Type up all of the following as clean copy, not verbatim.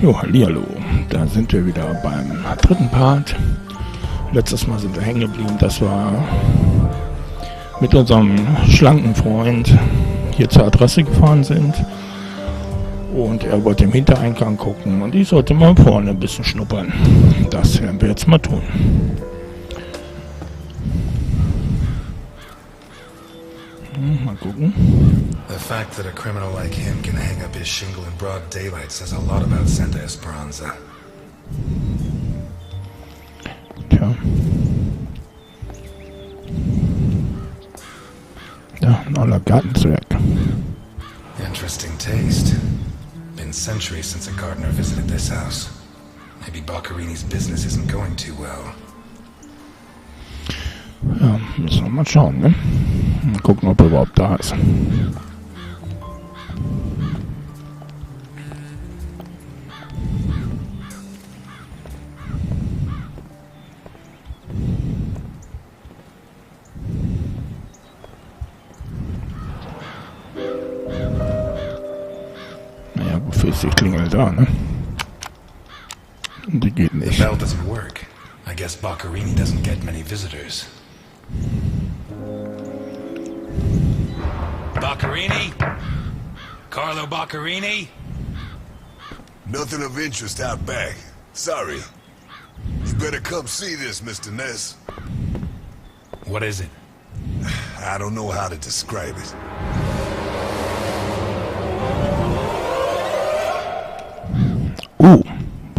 Jo, hallihallo. Da sind wir wieder beim dritten Part. Letztes Mal sind wir hängen geblieben, dass wir mit unserem schlanken Freund hier zur Adresse gefahren sind. Und er wollte im Hintereingang gucken und ich sollte mal vorne ein bisschen schnuppern. Das werden wir jetzt mal tun. Mal gucken. The fact that a criminal like him can hang up his shingle in broad daylight says a lot about Santa Esperanza. Tja. Ja, ein aller Gartenzwerg. Interesting taste. Been centuries since a gardener visited this house. Maybe Boccarini's business isn't going too well. Ja, müssen wir mal schauen, ne? Mal gucken, ob er überhaupt da ist. Naja, wofür ist die Klingel da, ne? Die geht The nicht. bell doesn't work. I guess Boccarini doesn't get many visitors. Boccarini? Carlo Boccarini? Nothing of interest out back. Sorry. You better come see this, Mr. Ness. What is it? I don't know how to describe it.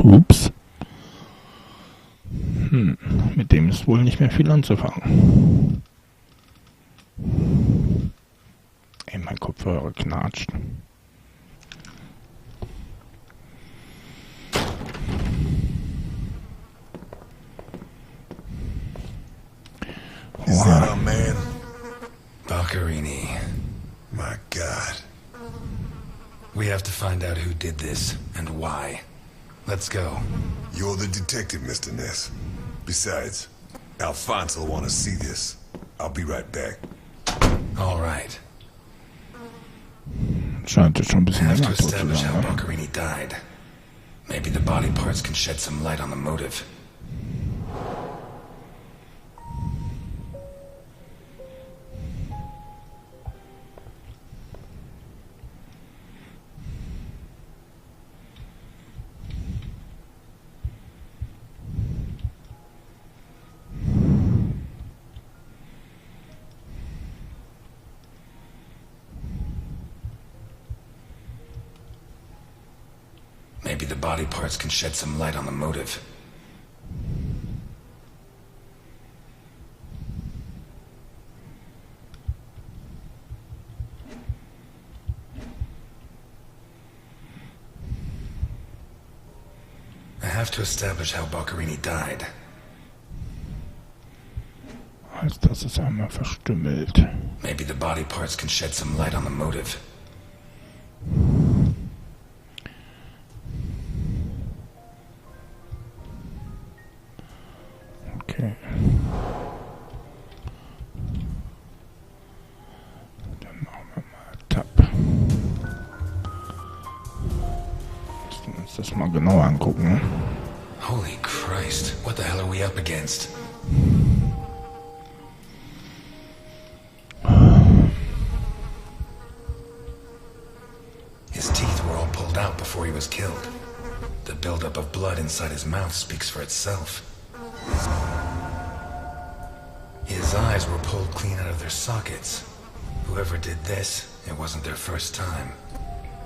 Ups. Mit dem ist wohl nicht mehr viel anzufangen. Ey, mein Kopfhörer knatscht. Is that our man? Boccarini. My God. We have to find out who did this and why. Let's go. You're the detective, Mr. Ness. Besides, Alfonso will want to see this. I'll be right back. All right. Scheint es schon ein I bisschen have to länger tot zu establish how sein, ne? Boccarini died. Maybe the body parts can shed some light on the motive. Maybe the body parts can shed some light on the motive. I have to establish how Boccarini died. Also das ist einmal verstümmelt. Maybe the body parts can shed some light on the motive. Okay. Dann machen wir mal Tab. Müssen wir uns das mal genauer angucken, ne? Holy Christ, what the hell are we up against? His teeth were all pulled out before he was killed. The buildup of blood inside his mouth speaks for itself. His eyes were pulled clean out of their sockets. Whoever did this, it wasn't their first time.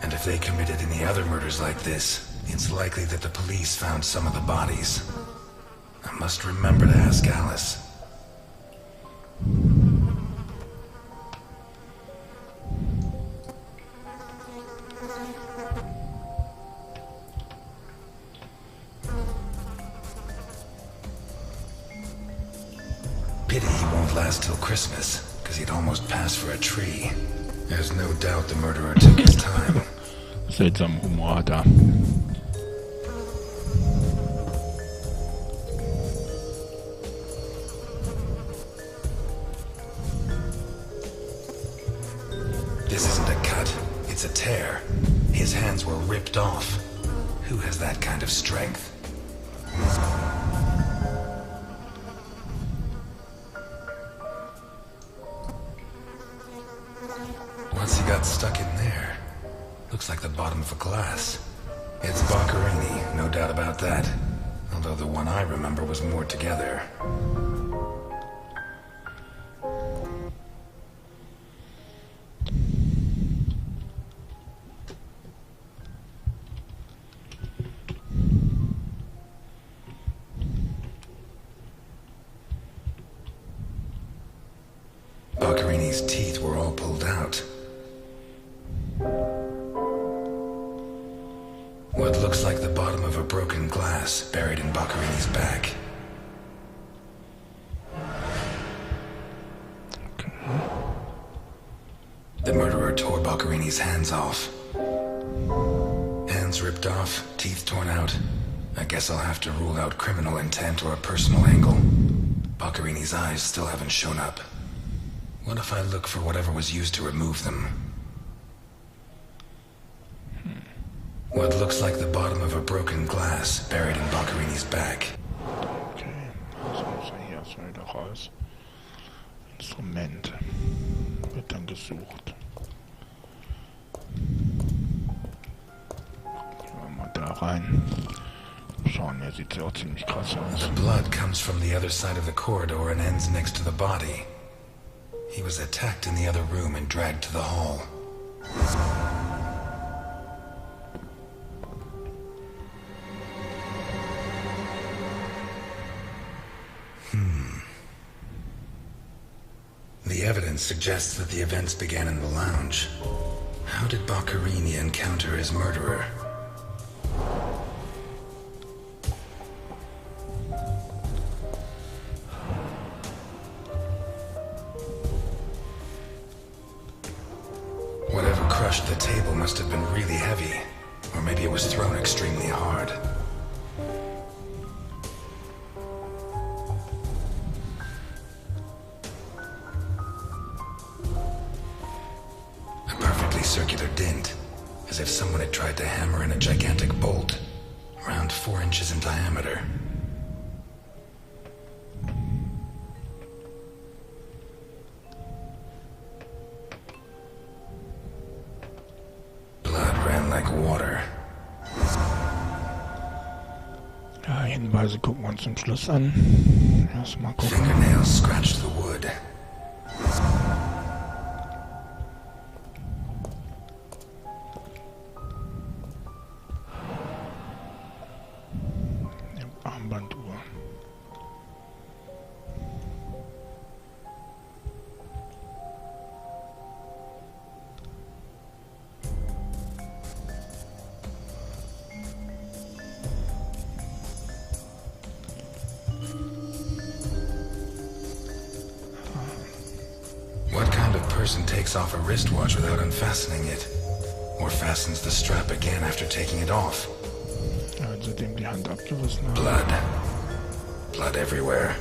And if they committed any other murders like this, it's likely that the police found some of the bodies. I must remember to ask Alice. Pity he won't last till Christmas, because he'd almost passed for a tree. There's no doubt the murderer took his time. Seltsamer Humor hat er. This isn't a cut, it's a tear. His hands were ripped off. Who has that kind of strength? What's he got stuck in there? Looks like the bottom of a glass. It's Baccarini, no doubt about that. Although the one I remember was more together. Baccarini's teeth were all pulled out. What looks like the bottom of a broken glass buried in Baccarini's back. Okay. The murderer tore Baccarini's hands off. Hands ripped off, teeth torn out. I guess I'll have to rule out criminal intent or a personal angle. Baccarini's eyes still haven't shown up. What if I look for whatever was used to remove them? What looks like the bottom of a broken glass buried in Baccarini's back. Okay, also muss er hier erstmal wieder raus. Instrument wird dann gesucht. Gehen wir mal da rein. Schauen, hier sieht es auch ziemlich krass aus. The blood comes from the other side of the corridor and ends next to the body. He was attacked in the other room and dragged to the hall. The evidence suggests that the events began in the lounge. How did Baccarini encounter his murderer? Whatever crushed the table must have been really heavy, or maybe it was thrown extremely hard. Circular dent, as if someone had tried to hammer in a gigantic bolt, around 4 inches in diameter. Blood ran like water. Ja, Hinweise gucken wir uns zum Schluss an. Erstmal gucken. Fingernails scratched the wood. Armbanduhr. What kind of person takes off a wristwatch without unfastening it? Or fastens the strap again after taking it off? Ja, seitdem die Hand abgerissen hat. Blood. Blood everywhere.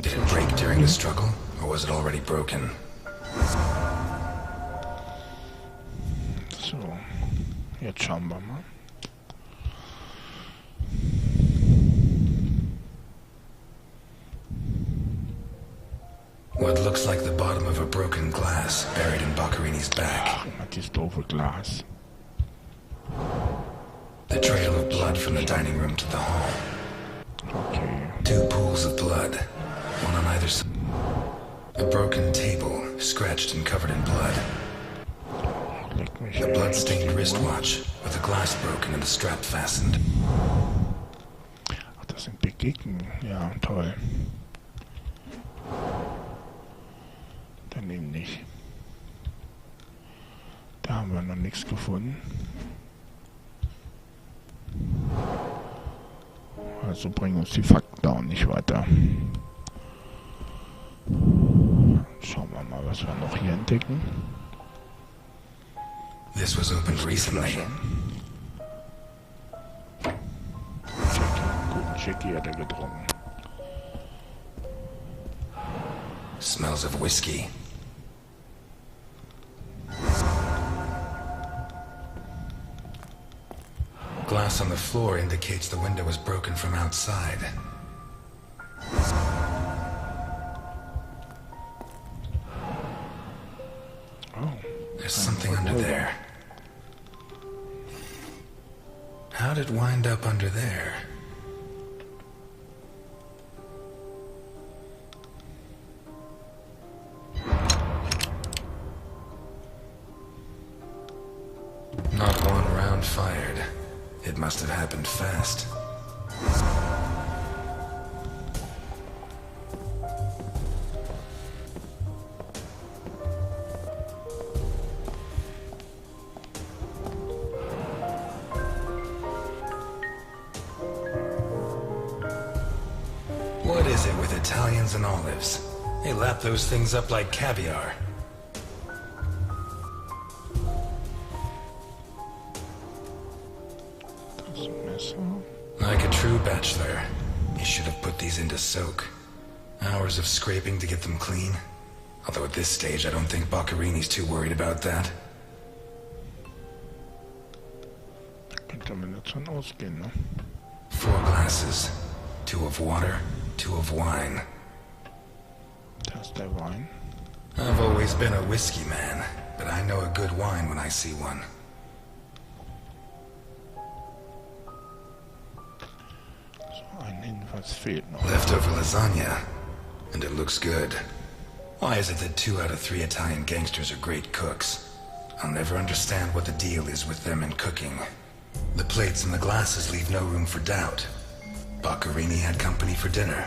Did it break during the struggle, or was it already broken? So, jetzt schauen wir mal. What looks like the bottom of a broken glass buried in Baccarini's back. Ach, immer dieses doofe Glas. The trail of blood from the dining room to the hall. Okay. 2 pools of blood, one on either side. A broken table, scratched and covered in blood. Leck mich. A blood-stained wristwatch with the glass broken and the strap fastened. Ach, das sind Begegnen. Ja, toll. Dann eben nicht. Da haben wir noch nichts gefunden. Also bringen uns die Fakten auch nicht weiter. Schauen wir mal, was wir noch hier entdecken. This was opened recently. Guten Jackie hat er getrunken. Smells of whiskey. Glass on the floor indicates the window was broken from outside. Oh, there's something under there. How'd it wind up under there? Not one round fired. It must have happened fast. What is it with Italians and olives? They lap those things up like caviar. Like a true bachelor, you should have put these into soak. Hours of scraping to get them clean. Although at this stage, I don't think Boccarini's too worried about that. Könnte man jetzt schon ausgehen, ne? 4 glasses. 2 of water, 2 of wine. Das ist der Wein. I've always been a whiskey man, but I know a good wine when I see one. Ein Hinweis fehlt noch. Leftover lasagna, and it looks good. Why is it that 2 out of 3 Italian gangsters are great cooks? I'll never understand what the deal is with them in cooking. The plates and the glasses leave no room for doubt. Boccarini had company for dinner.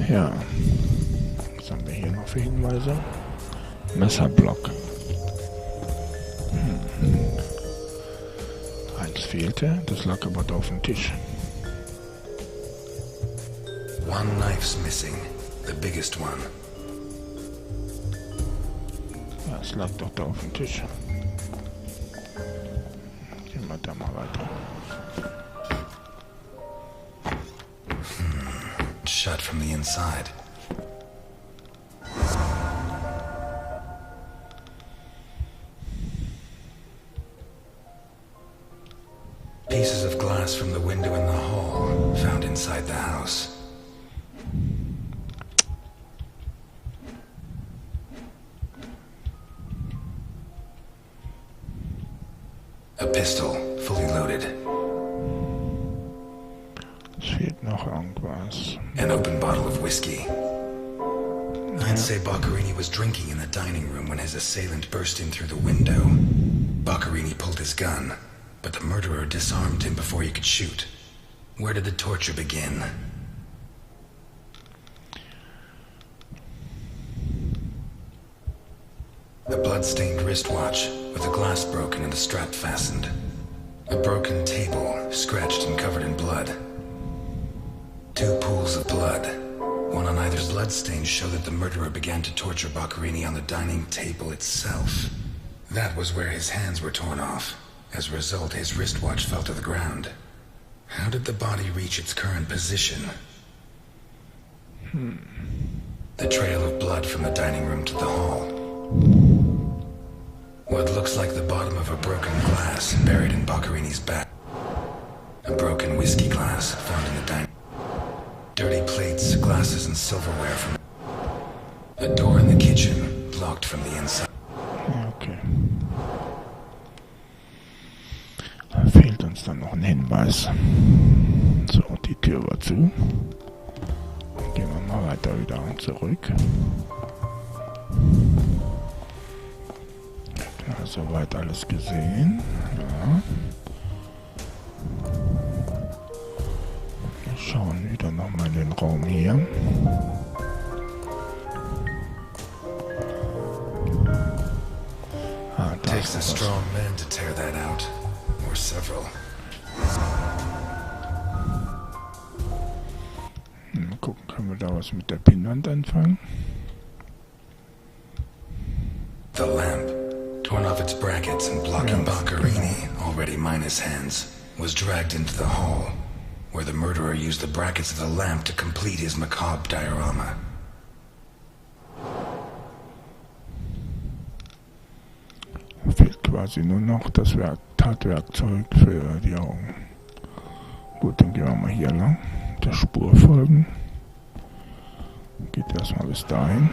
Ja. Was haben wir hier noch für Hinweise? Messerblock. Eins fehlte, das lag aber da auf dem Tisch. One knife's missing, the biggest one. Ja, es lag doch da auf dem Tisch. Gehen wir da mal weiter. Shut from the inside. Pieces of glass from the window in the hall found inside the house. A pistol, fully loaded. Es fehlt noch irgendwas. An open bottle of whiskey. I'd say Boccarini was drinking in the dining room when his assailant burst in through the window. Boccarini pulled his gun, but the murderer disarmed him before he could shoot. Where did the torture begin? A blood-stained wristwatch with a glass broken and a strap fastened. A broken table, scratched and covered in blood. 2 pools of blood. One on either bloodstains show that the murderer began to torture Boccarini on the dining table itself. That was where his hands were torn off. As a result, his wristwatch fell to the ground. How did the body reach its current position? The trail of blood from the dining room to the hall. What looks like the bottom of a broken glass buried in Boccarini's back. A broken whiskey glass found in the dining room. Dirty plates, glasses, and silverware from a door in the kitchen locked from the inside. Okay. Da fehlt uns dann noch ein Hinweis. So, die Tür war zu. Gehen wir mal weiter wieder zurück. Ja, soweit alles gesehen. Ja. Wir schauen wieder nochmal in den Raum hier. Ah, da Takes a ist was. strong man to tear that out. Or several. Mal gucken, können wir da was mit der Pinnwand anfangen? The lamp, torn off its brackets and blocking Boccarini, already minus hands, was dragged into the hall. where the murderer used the brackets of the lamp to complete his macabre diorama. Fehlt quasi nur noch das Tatwerkzeug für die Augen. Gut, dann gehen wir mal hier lang. Der Spur folgen. Geht erstmal bis dahin.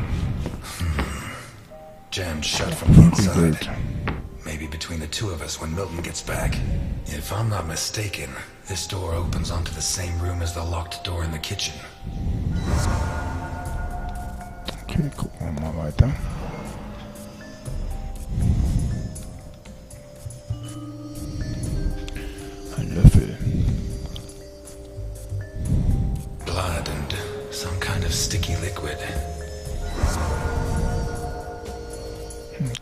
Jammed shut from the inside. Maybe between the two of us when Milton gets back. If I'm not mistaken, this door opens onto the same room as the locked door in the kitchen. Okay, gucken wir mal weiter. Ein Löffel. Blood and some kind of sticky liquid.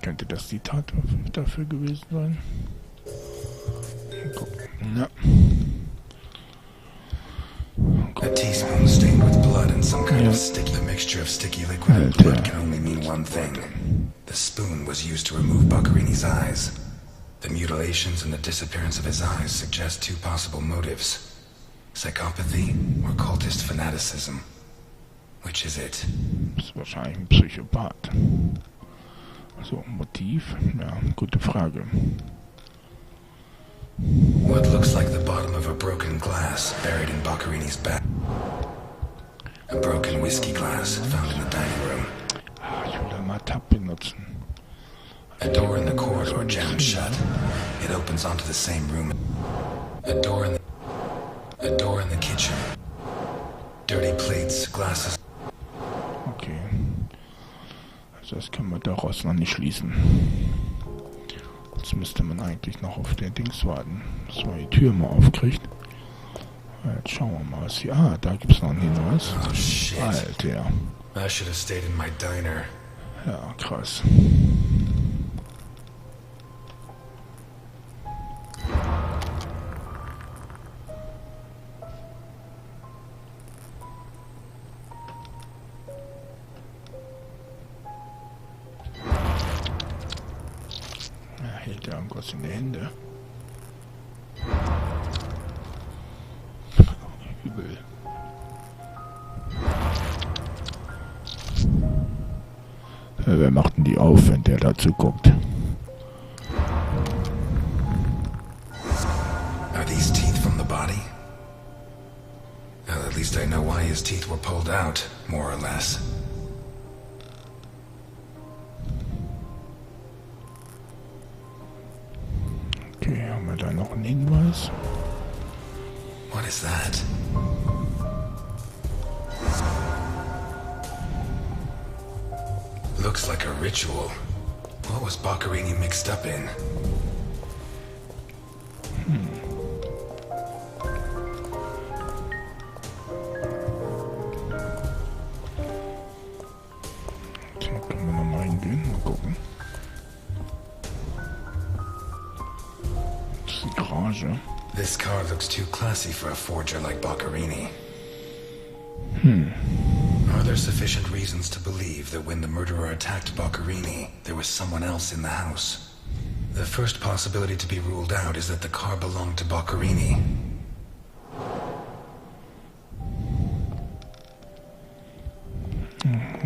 Könnte das die Tat dafür gewesen sein? Mal gucken. Ja. A teaspoon stained with blood and some kind of sticky. The mixture of sticky liquid and blood can only mean one thing. The spoon was used to remove Boccarini's eyes. The mutilations and the disappearance of his eyes suggest two possible motives. Psychopathy or cultist fanaticism. Which is it? Das ist wahrscheinlich ein Psychopath. So, Motiv? Ja, gute Frage. What looks like the bottom of a broken glass buried in Boccarini's back. A broken whiskey glass found in the dining room. Ich will da mal Tab benutzen. A door in the corridor jammed shut. It opens onto the same room. A door in the kitchen. Dirty plates, glasses. Okay. Also das können wir daraus noch nicht schließen. Jetzt müsste man eigentlich noch auf den Dings warten, dass man die Tür mal aufkriegt. Jetzt schauen wir mal, was hier... Ah, da gibt es noch einen Hinweis. Oh shit. Alter. I should have stayed in my diner. Ja, krass. Hält er irgendwas in die Hände. Übel. Wer macht denn die auf, wenn der dazu guckt? Are these teeth from the body? Well, at least I know why his teeth were pulled out, more or less. Okay, haben wir da noch einen Hinweis? What is that? Looks like a ritual. What was Boccarini mixed up in? Hier können wir nochmal hingehen, mal gucken. Das ist die Garage. This car looks too classy for a forger like Boccarini. Are there sufficient reasons to believe that when the murderer attacked Boccarini, there was someone else in the house? The first possibility to be ruled out is that the car belonged to Boccarini.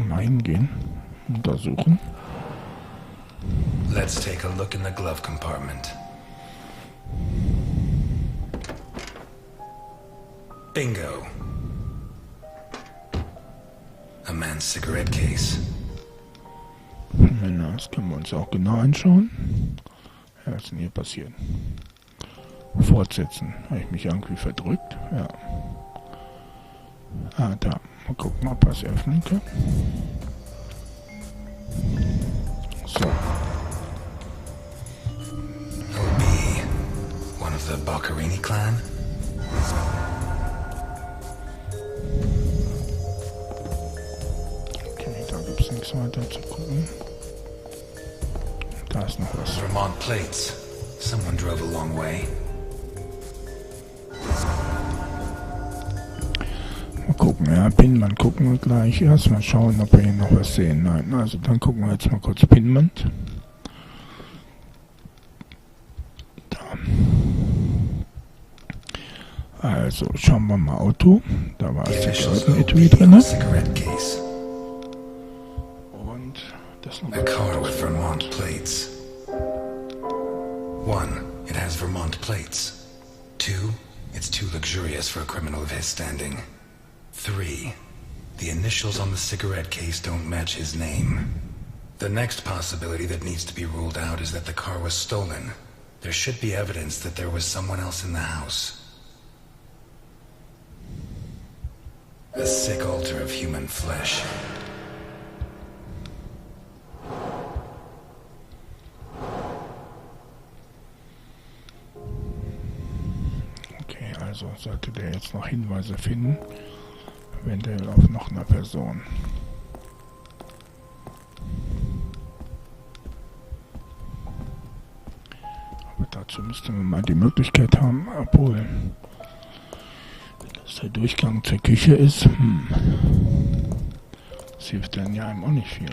Mal hingehen, untersuchen. Let's take a look in the glove compartment. Bingo. A man's cigarette case. Na, das können wir uns auch genau anschauen. Ja, was ist denn hier passiert? Fortsetzen. Habe ich mich irgendwie verdrückt? Ja. Ah, da. Mal gucken, ob wir es öffnen können. So. OB. One of the Boccarini clan? Okay, da gibt es nichts weiter zu gucken. Da ist noch was. Vermont plates. Someone drove a long way. Mal gucken, ja, Pinwand gucken wir gleich. Erstmal schauen, ob wir hier noch was sehen. Nein, also dann gucken wir jetzt mal kurz Pinwand. Da. Also, schauen wir mal Auto. Da war The das initials Zigarettenetui OB on drin. the cigarette case. Und das A nochmal. car with Vermont plates. 1. It has Vermont plates. 2. It's too luxurious for a criminal of his standing. 3. The initials on the cigarette case don't match his name. The next possibility that needs to be ruled out is that the car was stolen. There should be evidence that there was someone else in the house. A sick altar of human flesh. Okay, also sollte der jetzt noch Hinweise finden. Eventuell auf noch einer Person. Aber dazu müsste man mal die Möglichkeit haben, obwohl dass der Durchgang zur Küche ist. Das hilft dann ja ihm auch nicht viel.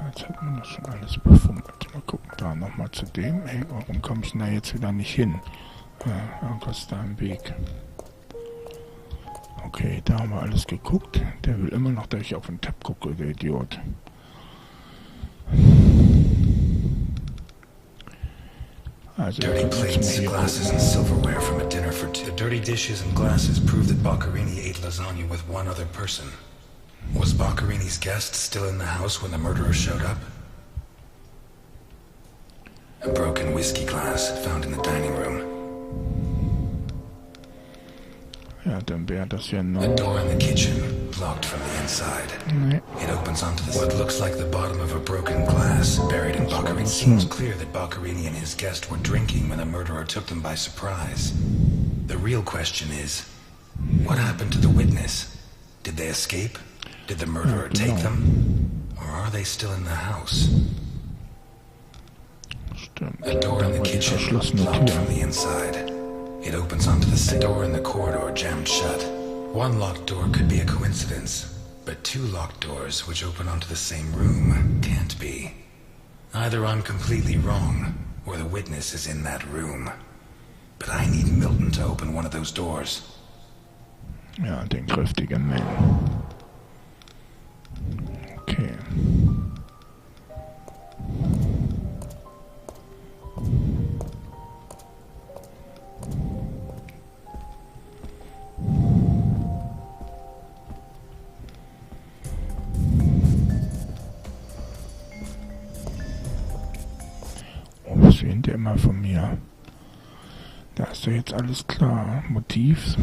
Jetzt hat man das schon alles befummelt. Mal gucken, da nochmal zu dem. Hey, warum komme ich denn da jetzt wieder nicht hin? Ja, irgendwas ist da im Weg. Okay, da haben wir alles geguckt. Der will immer noch, dass ich auf den Tab gucke, der Idiot. Also, Dirty plates, glasses, and silverware from a dinner for two. The dirty dishes and glasses prove that Boccherini ate lasagna with one other person. Was Boccherini's guest still in the house when the murderer showed up? A broken whiskey glass found in the dining room. Ja, dann wäre das ja A noch... door in the kitchen, locked from the inside. Nee. It opens onto what looks like the bottom of a broken glass, buried in Boccherini. It seems clear that Boccherini and his guest were drinking when the murderer took them by surprise. The real question is, what happened to the witness? Did they escape? Did the murderer take them? Or are they still in the house? Stimmt. A door in the kitchen, locked from the inside. It opens onto the door in the corridor, jammed shut. One locked door could be a coincidence, but two locked doors which open onto the same room can't be. Either I'm completely wrong, or the witness is in that room. But I need Milton to open one of those doors. Ja, den kräftigen Mann. Okay. Oh, was will der immer von mir? Da ist doch jetzt alles klar. Motiv.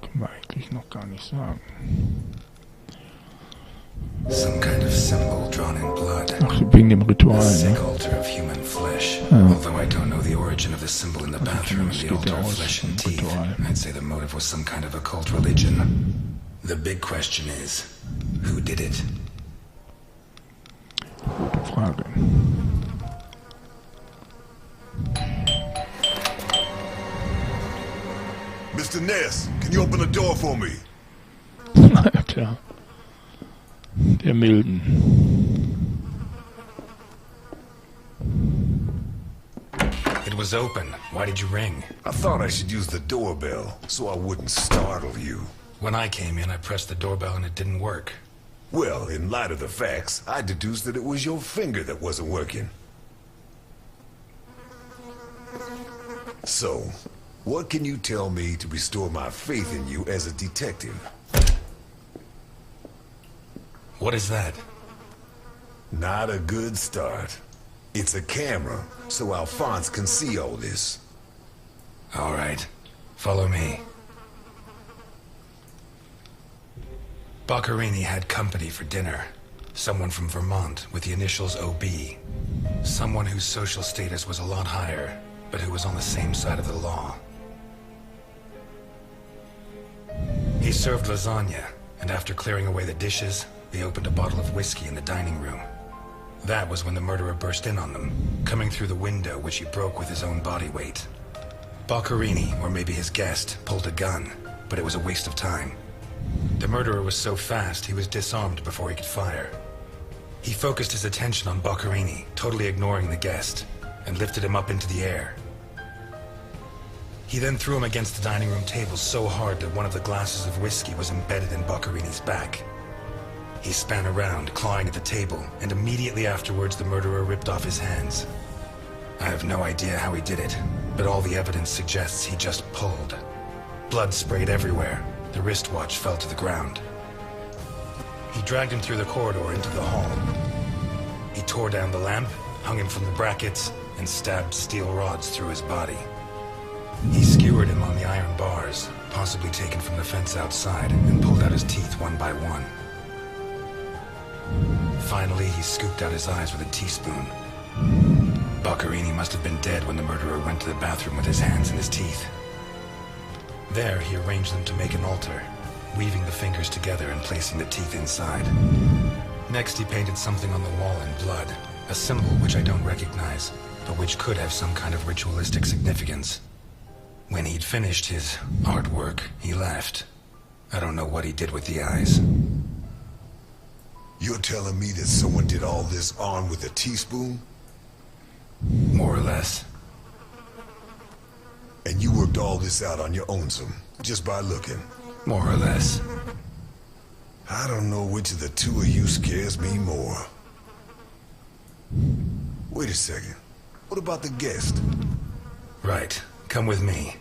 Können wir eigentlich noch gar nicht sagen. Some kind of symbol drawn in blood. Ach, wegen dem Ritual, A sick ne? altar of human flesh. Ja. Although I don't know the origin of the symbol in the bathroom, zumindest the geht altar er of aus flesh vom and teeth. Ritual. I'd say the motive was some kind of occult religion. The big question is, who did it? Gute Frage. Mr. Ness, can you open the door for me? Ja, klar. Der Milden. It was open. Why did you ring? I thought I should use the doorbell so I wouldn't startle you. When I came in, I pressed the doorbell and it didn't work. Well, in light of the facts, I deduced that it was your finger that wasn't working. So, what can you tell me to restore my faith in you as a detective? What is that? Not a good start. It's a camera, so Alphonse can see all this. All right. Follow me. Boccherini had company for dinner. Someone from Vermont with the initials OB. Someone whose social status was a lot higher, but who was on the same side of the law. He served lasagna, and after clearing away the dishes, they opened a bottle of whiskey in the dining room. That was when the murderer burst in on them, coming through the window which he broke with his own body weight. Boccherini, or maybe his guest, pulled a gun. but it was a waste of time. The murderer was so fast, he was disarmed before he could fire. He focused his attention on Boccherini, totally ignoring the guest, and lifted him up into the air. He then threw him against the dining room table so hard that one of the glasses of whiskey was embedded in Boccherini's back. He span around, clawing at the table, and immediately afterwards the murderer ripped off his hands. I have no idea how he did it, but all the evidence suggests he just pulled. Blood sprayed everywhere. The wristwatch fell to the ground. He dragged him through the corridor into the hall. He tore down the lamp, hung him from the brackets, and stabbed steel rods through his body. He skewered him on the iron bars, possibly taken from the fence outside, and pulled out his teeth one by one. Finally, he scooped out his eyes with a teaspoon. Boccherini must have been dead when the murderer went to the bathroom with his hands in his teeth. There, he arranged them to make an altar, weaving the fingers together and placing the teeth inside. Next, he painted something on the wall in blood, a symbol which I don't recognize, but which could have some kind of ritualistic significance. When he'd finished his artwork, he left. I don't know what he did with the eyes. You're telling me that someone did all this armed with a teaspoon? More or less. And you worked all this out on your own, just by looking? More or less. I don't know which of the two of you scares me more. Wait a second. What about the guest? Right. Come with me.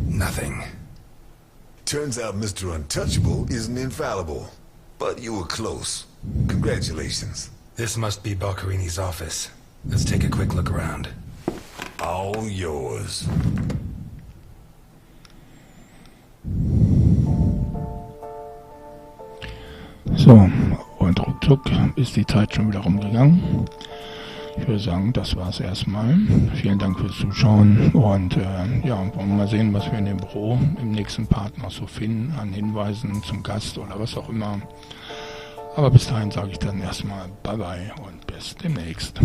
Nothing. Turns out Mr. Untouchable isn't infallible. But you were close. Congratulations. This must be Boccherini's office. Let's take a quick look around. All yours. So, und ruckzuck ist die Zeit schon wieder rumgegangen. Ich würde sagen, das war's erstmal. Vielen Dank fürs Zuschauen und ja, wollen wir mal sehen, was wir in dem Büro im nächsten Part noch so finden, an Hinweisen zum Gast oder was auch immer. Aber bis dahin sage ich dann erstmal Bye-bye und bis demnächst.